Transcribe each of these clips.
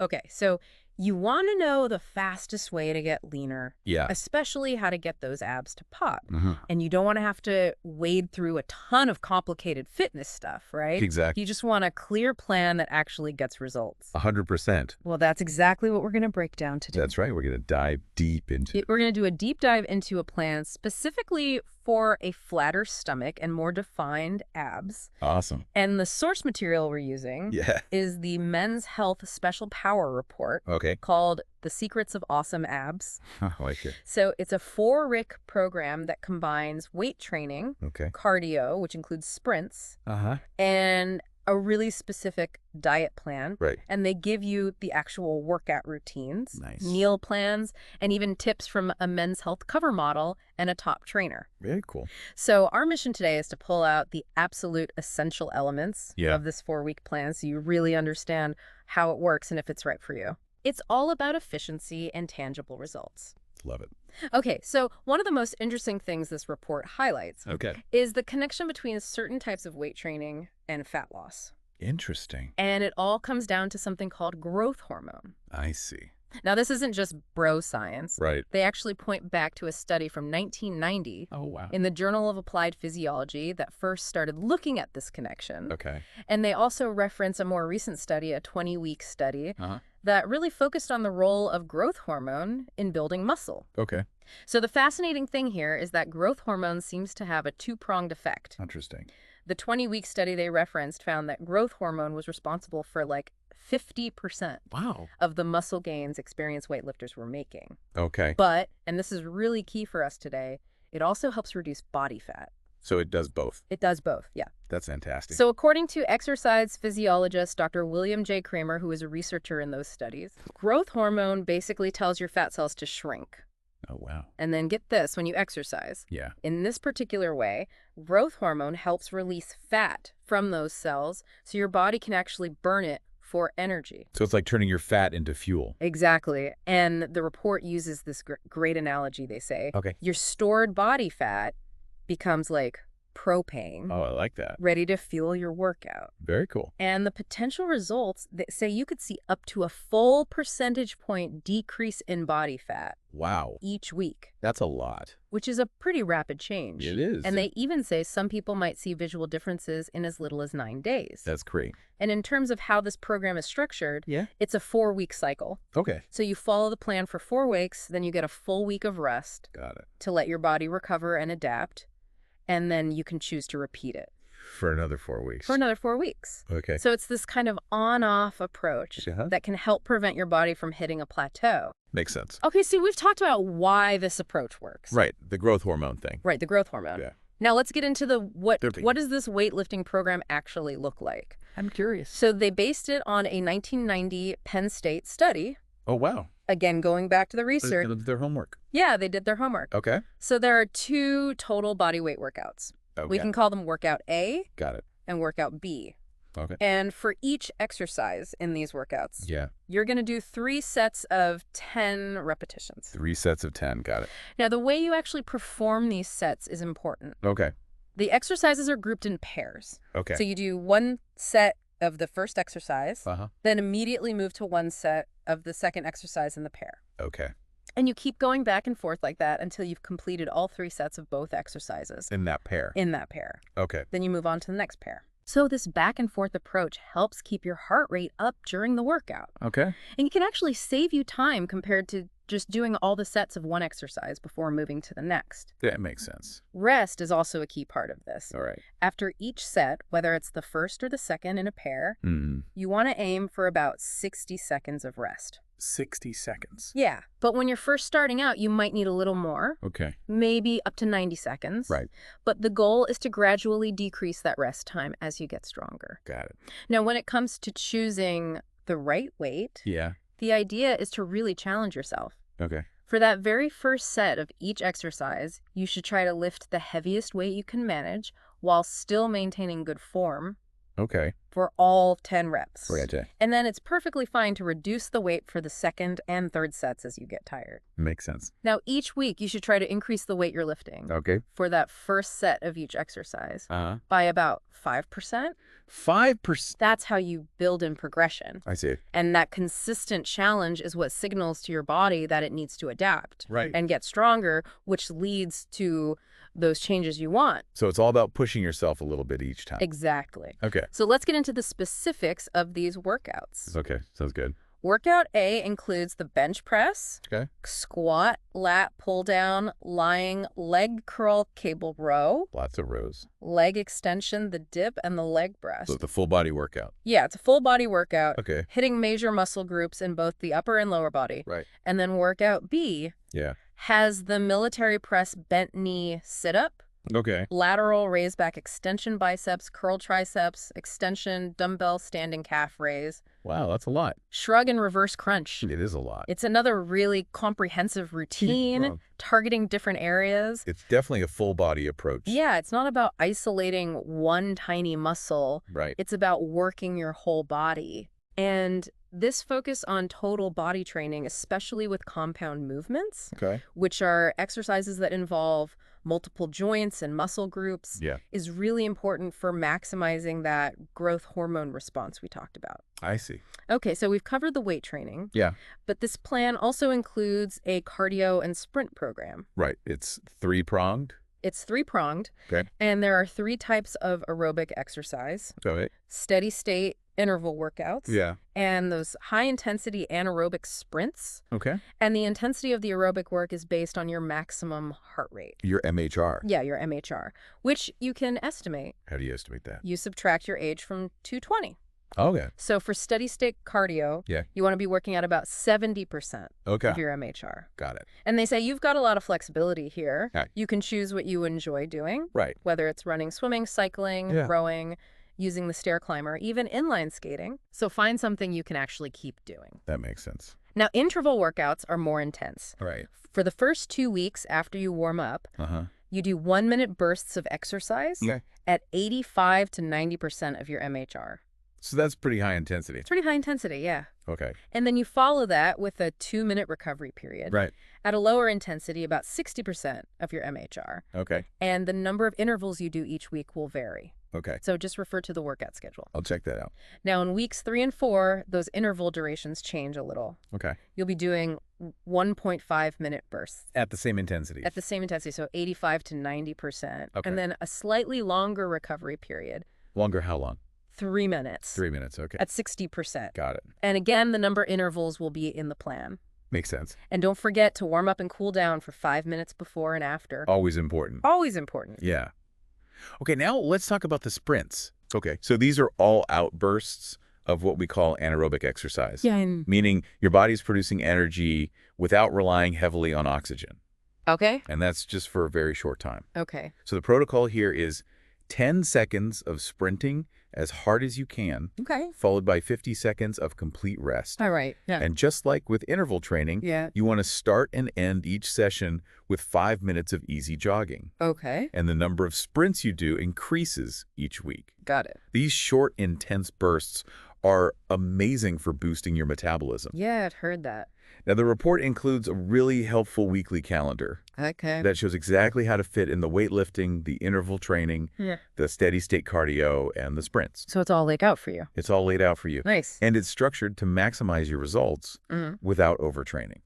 Okay, so you want to know the fastest way to get leaner, Yeah. especially how to get those abs to pop. Mm-hmm. And you don't want to have to wade through a ton of complicated fitness stuff, right? Exactly. You just want a clear plan that actually gets results. 100%. Well, that's exactly what we're going to break down today. That's right. We're going to dive deep into We're going to do a deep dive into a plan specifically for a flatter stomach and more defined abs. Awesome. And the source material we're using is the Men's Health Special Power Report called The Secrets of Awesome Abs. I like it. So it's a 4-week program that combines weight training, cardio, which includes sprints, and a really specific diet plan. Right. And they give you the actual workout routines, Nice. meal plans, and even tips from a Men's Health cover model and a top trainer. Very cool. So our mission today is to pull out the absolute essential elements of this 4-week plan so you really understand how it works and if it's right for you. It's all about efficiency and tangible results. Love it. Okay, so one of the most interesting things this report highlights is the connection between certain types of weight training and fat loss. Interesting. And it all comes down to something called growth hormone. I see. Now, this isn't just bro science. Right. They actually point back to a study from 1990 in the Journal of Applied Physiology that first started looking at this connection. Okay. And they also reference a more recent study, a 20-week study, that really focused on the role of growth hormone in building muscle. Okay. So the fascinating thing here is that growth hormone seems to have a two-pronged effect. Interesting. The 20-week study they referenced found that growth hormone was responsible for like 50% of the muscle gains experienced weightlifters were making. Okay. But, and this is really key for us today, it also helps reduce body fat. So it does both? It does both, yeah. That's fantastic. So according to exercise physiologist Dr. William J. Kramer, who is a researcher in those studies, growth hormone basically tells your fat cells to shrink. Oh, wow. And then get this, when you exercise, in this particular way, growth hormone helps release fat from those cells so your body can actually burn it for energy. So it's like turning your fat into fuel. Exactly. And the report uses this great analogy, they say. Your stored body fat becomes like propane. Oh, I like that. Ready to fuel your workout. Very cool. And the potential results, they say you could see up to a full percentage point decrease in body fat. Wow. Each week. That's a lot. Which is a pretty rapid change. It is. And they even say some people might see visual differences in as little as 9 days. That's great. And in terms of how this program is structured, it's a 4-week cycle. Okay. So you follow the plan for 4 weeks, then you get a full week of rest. Got it. To let your body recover and adapt. And then you can choose to repeat it. For another 4 weeks. For another 4 weeks. Okay. So it's this kind of on-off approach that can help prevent your body from hitting a plateau. Makes sense. Okay, so we've talked about why this approach works. Right, the growth hormone thing. Right, the growth hormone. Yeah. Now let's get into the what does this weightlifting program actually look like? I'm curious. So they based it on a 1990 Penn State study. Oh, wow. Again, going back to the research. They did their homework. Yeah, they did their homework. Okay. So there are 2 total body weight workouts. Okay. We can call them workout A. Got it. And workout B. Okay. And for each exercise in these workouts, you're going to do 3 sets of 10 repetitions. 3 sets of 10. Got it. Now, the way you actually perform these sets is important. Okay. The exercises are grouped in pairs. Okay. So you do 1 set of the first exercise, then immediately move to 1 set of the second exercise in the pair. Okay. And you keep going back and forth like that until you've completed all 3 sets of both exercises. In that pair? In that pair. Okay. Then you move on to the next pair. So this back and forth approach helps keep your heart rate up during the workout. Okay. And it can actually save you time compared to just doing all the sets of one exercise before moving to the next. That makes sense. Rest is also a key part of this. All right. After each set, whether it's the first or the second in a pair, you want to aim for about 60 seconds of rest. 60 seconds. Yeah, but when you're first starting out, you might need a little more. Okay. Maybe up to 90 seconds. Right. But the goal is to gradually decrease that rest time as you get stronger. Got it. Now, when it comes to choosing the right weight, the idea is to really challenge yourself. Okay. For that very first set of each exercise, you should try to lift the heaviest weight you can manage while still maintaining good form. Okay. for all 10 reps. Gotcha. And then it's perfectly fine to reduce the weight for the second and third sets as you get tired. Makes sense. Now, each week, you should try to increase the weight you're lifting Okay. for that first set of each exercise by about 5%. 5%? That's how you build in progression. I see. And that consistent challenge is what signals to your body that it needs to adapt Right. and get stronger, which leads to those changes you want. So it's all about pushing yourself a little bit each time. Exactly. Okay. So let's get into the specifics of these workouts. Okay. Sounds good. Workout A includes the bench press, Okay. squat, lat pull down, lying, leg curl, cable row, Lots of rows. leg extension, the dip, and the leg press. So it's a full body workout. Yeah, it's a full body workout, Okay. hitting major muscle groups in both the upper and lower body. Right. And then workout B Yeah. has the military press bent knee sit-up, Okay. lateral raise back extension biceps, curl triceps, extension, dumbbell standing calf raise, Wow, that's a lot. shrug and reverse crunch. It is a lot. It's another really comprehensive routine, Well, targeting different areas. it's definitely a full body approach. Yeah, it's not about isolating one tiny muscle. Right. It's about working your whole body. And this focus on total body training, especially with compound movements, Okay. which are exercises that involve multiple joints and muscle groups, Yeah. is really important for maximizing that growth hormone response we talked about. I see. Okay, so we've covered the weight training, Yeah. but this plan also includes a cardio and sprint program. Right. It's 3-pronged. It's 3-pronged, Okay. and there are 3 types of aerobic exercise: Okay. steady state interval workouts, Yeah. and those high-intensity anaerobic sprints. Okay. And the intensity of the aerobic work is based on your maximum heart rate. Your MHR. Yeah, your MHR, which you can estimate. How do you estimate that? You subtract your age from 220. Okay. So for steady state cardio, Yeah. you want to be working at about 70% Okay. of your MHR. Got it. And they say you've got a lot of flexibility here. Okay. You can choose what you enjoy doing, Right. whether it's running, swimming, cycling, Yeah. rowing, using the stair climber, even inline skating. So find something you can actually keep doing. That makes sense. Now, interval workouts are more intense. Right. For the first 2 weeks after you warm up, Uh-huh. you do 1-minute bursts of exercise Okay. at 85 to 90% of your MHR. So that's pretty high intensity. It's pretty high intensity, yeah. Okay. And then you follow that with a 2-minute recovery period Right. at a lower intensity, about 60% of your MHR. Okay. And the number of intervals you do each week will vary. Okay. So just refer to the workout schedule. I'll check that out. Now, in weeks 3 and 4, those interval durations change a little. Okay. You'll be doing 1.5-minute bursts At the same intensity. at the same intensity, so 85 to 90%. Okay. And then a slightly longer recovery period, Longer how long? 3 minutes 3 minutes. Okay. at 60%. Got it. And again, the number of intervals will be in the plan. Makes sense. And don't forget to warm up and cool down for 5 minutes before and after. Always important. Always important. Yeah. Okay, now let's talk about the sprints. Okay, so these are all outbursts of what we call anaerobic exercise. Yeah. Meaning your body's producing energy without relying heavily on oxygen. Okay. And that's just for a very short time. Okay. So the protocol here is 10 seconds of sprinting as hard as you can, Okay. followed by 50 seconds of complete rest. All right. Yeah. And just like with interval training, Yeah. you want to start and end each session with 5 minutes of easy jogging. Okay. And the number of sprints you do increases each week. Got it. These short, intense bursts are amazing for boosting your metabolism. Yeah, I've heard that. Now, the report includes a really helpful weekly calendar Okay. that shows exactly how to fit in the weightlifting, the interval training, Yeah. the steady state cardio, and the sprints. So it's all laid out for you. It's all laid out for you. Nice. And it's structured to maximize your results without overtraining.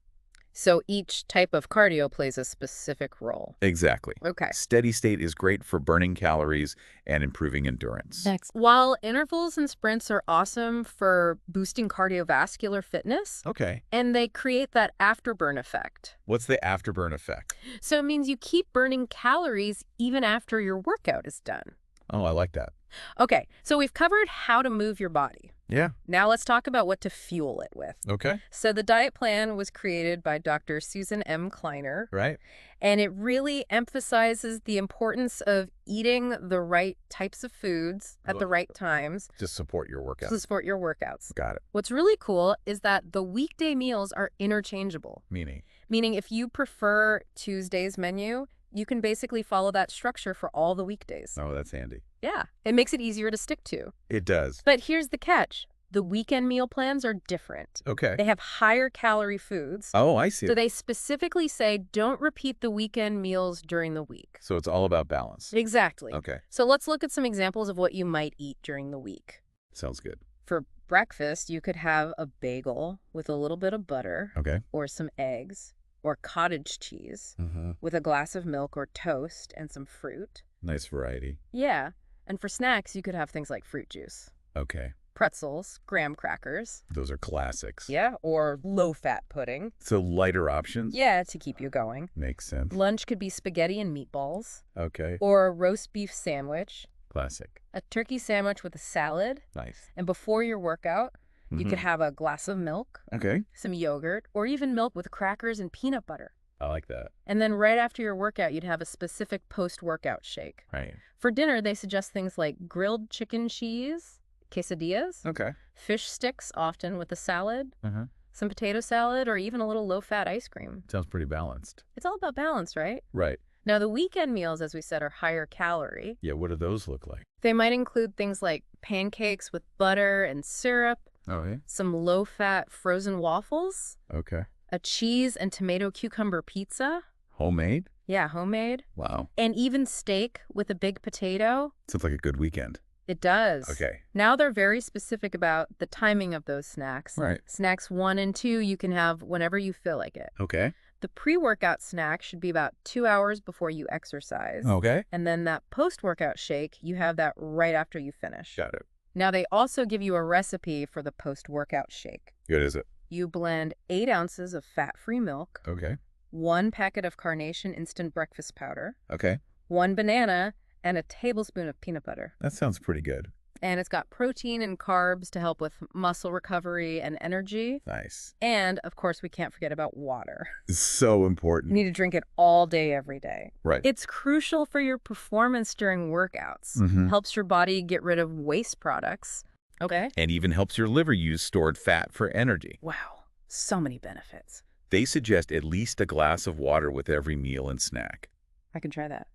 So each type of cardio plays a specific role. Exactly. Okay. Steady state is great for burning calories and improving endurance. While intervals and sprints are awesome for boosting cardiovascular fitness, Okay. and they create that afterburn effect. What's the afterburn effect? So it means you keep burning calories even after your workout is done. Oh, I like that. Okay, so we've covered how to move your body. Yeah. Now let's talk about what to fuel it with. Okay. So the diet plan was created by Dr. Susan M. Kleiner, Right. and it really emphasizes the importance of eating the right types of foods at the right times Just support your workout. to support your workouts. Got it. What's really cool is that the weekday meals are interchangeable, Meaning. meaning if you prefer Tuesday's menu, you can basically follow that structure for all the weekdays. Oh, that's handy. Yeah, it makes it easier to stick to. It does. But here's the catch. The weekend meal plans are different. Okay. They have higher calorie foods. Oh, I see. So they specifically say don't repeat the weekend meals during the week. So it's all about balance. Exactly. Okay. So let's look at some examples of what you might eat during the week. Sounds good. For breakfast, you could have a bagel with a little bit of butter. Okay. Or some eggs or cottage cheese with a glass of milk or toast and some fruit. Nice variety. Yeah. And for snacks, you could have things like fruit juice. Okay. Pretzels, graham crackers. Those are classics. Yeah, or low-fat pudding. So lighter options? Yeah, to keep you going. Makes sense. Lunch could be spaghetti and meatballs. Okay. Or a roast beef sandwich. Classic. A turkey sandwich with a salad. Nice. And before your workout, you could have a glass of milk. Okay. Some yogurt, or even milk with crackers and peanut butter. I like that. And then right after your workout, you'd have a specific post-workout shake. Right. For dinner, they suggest things like grilled chicken cheese, quesadillas, Okay. fish sticks, often with a salad, Uh-huh. some potato salad, or even a little low-fat ice cream. Sounds pretty balanced. It's all about balance, right? Right. Now, the weekend meals, as we said, are higher calorie. Yeah, what do those look like? They might include things like pancakes with butter and syrup, Oh, yeah? some low-fat frozen waffles, Okay. a cheese and tomato cucumber pizza. Homemade? Yeah, homemade. Wow. And even steak with a big potato. Sounds like a good weekend. It does. Okay. Now they're very specific about the timing of those snacks. Right. Snacks 1 and 2 you can have whenever you feel like it. Okay. The pre-workout snack should be about 2 hours before you exercise. Okay. And then that post-workout shake, you have that right after you finish. Got it. Now they also give you a recipe for the post-workout shake. Good is it? You blend 8 ounces of fat-free milk, Okay. 1 packet of Carnation instant breakfast powder, Okay. 1 banana, and a tablespoon of peanut butter. That sounds pretty good. And it's got protein and carbs to help with muscle recovery and energy. Nice. And, of course, we can't forget about water. So You important. need to drink it all day, every day. Right. It's crucial for your performance during workouts. Mhm. Helps your body get rid of waste products. Okay. And even helps your liver use stored fat for energy. Wow. So many benefits. They suggest at least a glass of water with every meal and snack. I can try that.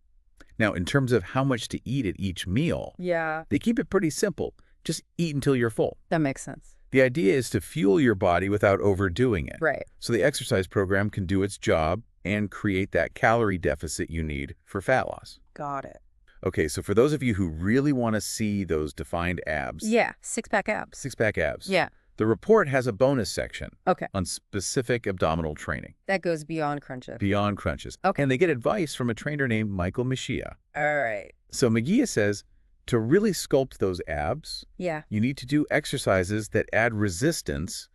Now, in terms of how much to eat at each meal, Yeah, they keep it pretty simple. Just eat until you're full. that makes sense. The idea is to fuel your body without overdoing it. Right. So the exercise program can do its job and create that calorie deficit you need for fat loss. Got it. Okay, so for those of you who really want to see those defined abs, Yeah, six-pack abs. six-pack abs, Yeah. the report has a bonus section Okay. on specific abdominal training, That goes beyond crunches. beyond crunches. Okay. And they get advice from a trainer named Michael Mejia. All right. So Mejia says, to really sculpt those abs, Yeah. you need to do exercises that add resistance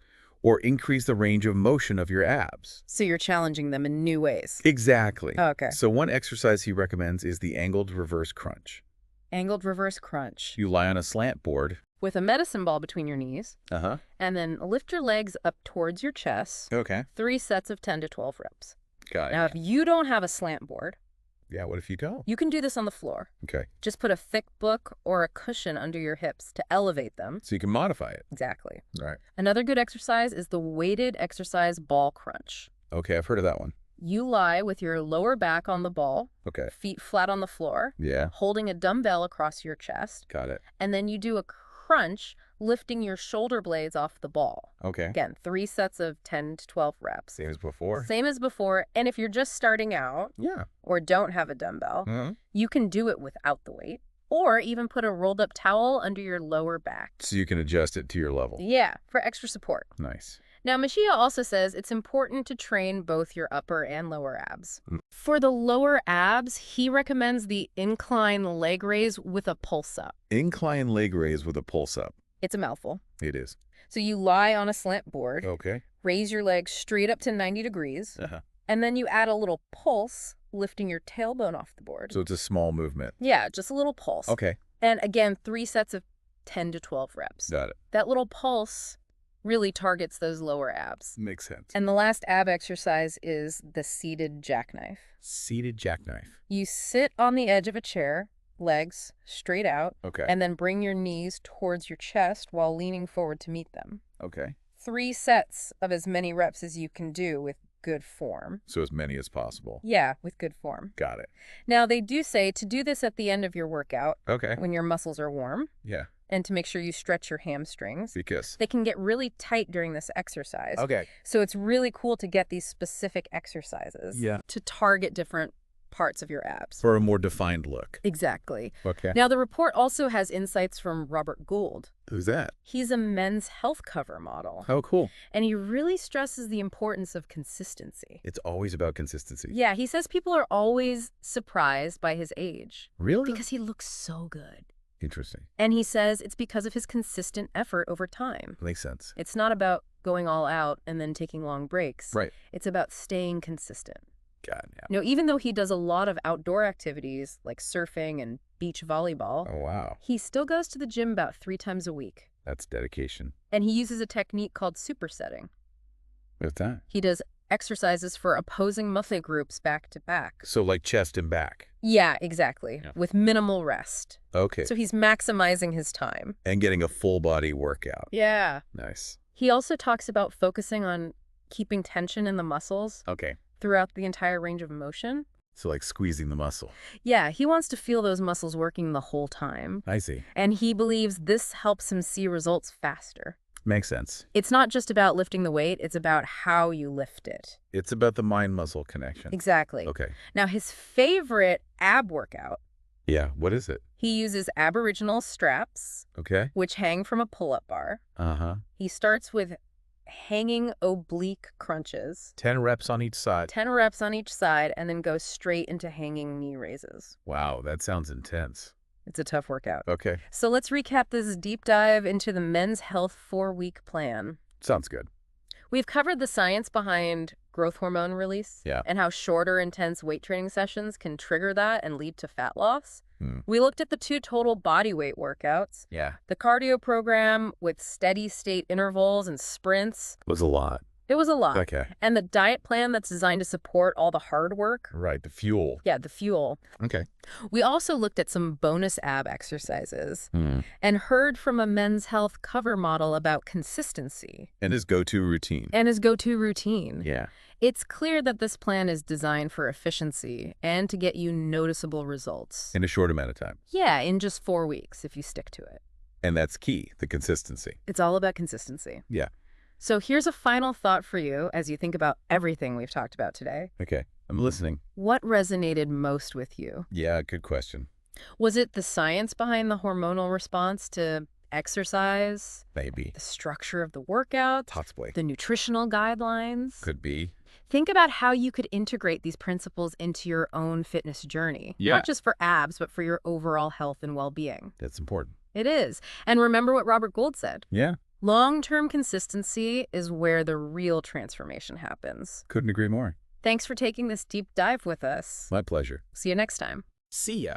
or increase the range of motion of your abs. So you're challenging them in new ways. Exactly. Okay. So one exercise he recommends is the angled reverse crunch. Angled reverse crunch. You lie on a slant board. With a medicine ball between your knees. Uh-huh. And then lift your legs up towards your chest. Okay. 3 sets of 10 to 12 reps. Got it. Now, if you don't have a slant board, Yeah, what if you don't? you can do this on the floor. Okay. Just put a thick book or a cushion under your hips to elevate them. So you can modify it. Exactly. All right. Another good exercise is the weighted exercise ball crunch. Okay, I've heard of that one. You lie with your lower back on the ball, Okay. feet flat on the floor, Yeah, holding a dumbbell across your chest, got it. and then you do a crunch, lifting your shoulder blades off the ball. Okay. Again, 3 sets of 10 to 12 reps. Same as before? Same as before. And if you're just starting out Yeah. or don't have a dumbbell, Uh-huh. you can do it without the weight, or even put a rolled up towel under your lower back. So you can adjust it to your level. Yeah, for extra support. Nice. Now, Mejia also says it's important to train both your upper and lower abs. For the lower abs, he recommends the incline leg raise with a pulse up. Incline leg raise with a pulse up. It's a mouthful. It is. So you lie on a slant board, Okay. raise your legs straight up to 90 degrees, Uh-huh. and then you add a little pulse, lifting your tailbone off the board. So it's a small movement. Yeah, just a little pulse. Okay. And again, 3 sets of 10 to 12 reps. Got it. That little pulse really targets those lower abs. Makes sense. And the last ab exercise is the seated jackknife. Seated jackknife. You sit on the edge of a chair, legs straight out, Okay. and then bring your knees towards your chest while leaning forward to meet them. Okay. 3 sets of as many reps as you can do with good form. So as many as possible. Yeah, with good form. Got it. Now, they do say to do this at the end of your workout. Okay. When your muscles are warm. Yeah. And to make sure you stretch your hamstrings. Because they can get really tight during this exercise. Okay. So it's really cool to get these specific exercises. Yeah. To target different parts of your abs. For a more defined look. Exactly. Okay. Now, the report also has insights from Robert Gould. Who's that? He's a men's health cover model. Oh, cool. And he really stresses the importance of consistency. It's always about consistency. Yeah, he says people are always surprised by his age. Really? Because he looks so good. Interesting. And he says it's because of his consistent effort over time. Makes sense. It's not about going all out and then taking long breaks. Right. It's about staying consistent. God, yeah. No, even though he does a lot of outdoor activities like surfing and beach volleyball, Oh, wow. he still goes to the gym about 3 times a week. That's dedication. And he uses a technique called supersetting. What's that? He does exercises for opposing muscle groups back to back. So like chest and back. Yeah, exactly. Yeah. With minimal rest. Okay. So he's maximizing his time. And getting a full body workout. Yeah. Nice. He also talks about focusing on keeping tension in the muscles Okay. throughout the entire range of motion. So like squeezing the muscle. Yeah, he wants to feel those muscles working the whole time. I see. And he believes this helps him see results faster. Makes sense. It's not just about lifting the weight, it's about how you lift it. It's about the mind-muscle connection. Exactly. Okay. Now, his favorite ab workout, Yeah. What is it? he uses Aboriginal straps, Okay. which hang from a pull-up bar. Uh-huh. He starts with hanging oblique crunches, 10 reps on each side. 10 reps on each side, and then goes straight into hanging knee raises. Wow, that sounds intense. It's a tough workout. Okay. So let's recap this deep dive into the Men's Health 4-week plan. Sounds good. We've covered the science behind growth hormone release and how shorter, intense weight training sessions can trigger that and lead to fat loss. We looked at the 2 total body weight workouts, the cardio program with steady state intervals and sprints. It was a lot. It was a lot. Okay. And the diet plan that's designed to support all the hard work. Right, the fuel. Yeah, the fuel. Okay. We also looked at some bonus ab exercises and heard from a Men's Health cover model about consistency. And his go-to routine. And his go-to routine. Yeah. It's clear that this plan is designed for efficiency and to get you noticeable results. In a short amount of time. Yeah, in just 4 weeks if you stick to it. And that's key, the consistency. It's all about consistency. Yeah. So here's a final thought for you as you think about everything we've talked about today. Okay. I'm listening. What resonated most with you? Yeah, good question. Was it the science behind the hormonal response to exercise? Maybe. The structure of the workout? Possibly. The nutritional guidelines? Could be. Think about how you could integrate these principles into your own fitness journey. Yeah. Not just for abs, but for your overall health and well-being. That's important. It is. And remember what Robert Gould said. Yeah. Long-term consistency is where the real transformation happens. Couldn't agree more. Thanks for taking this deep dive with us. My pleasure. See you next time. See ya.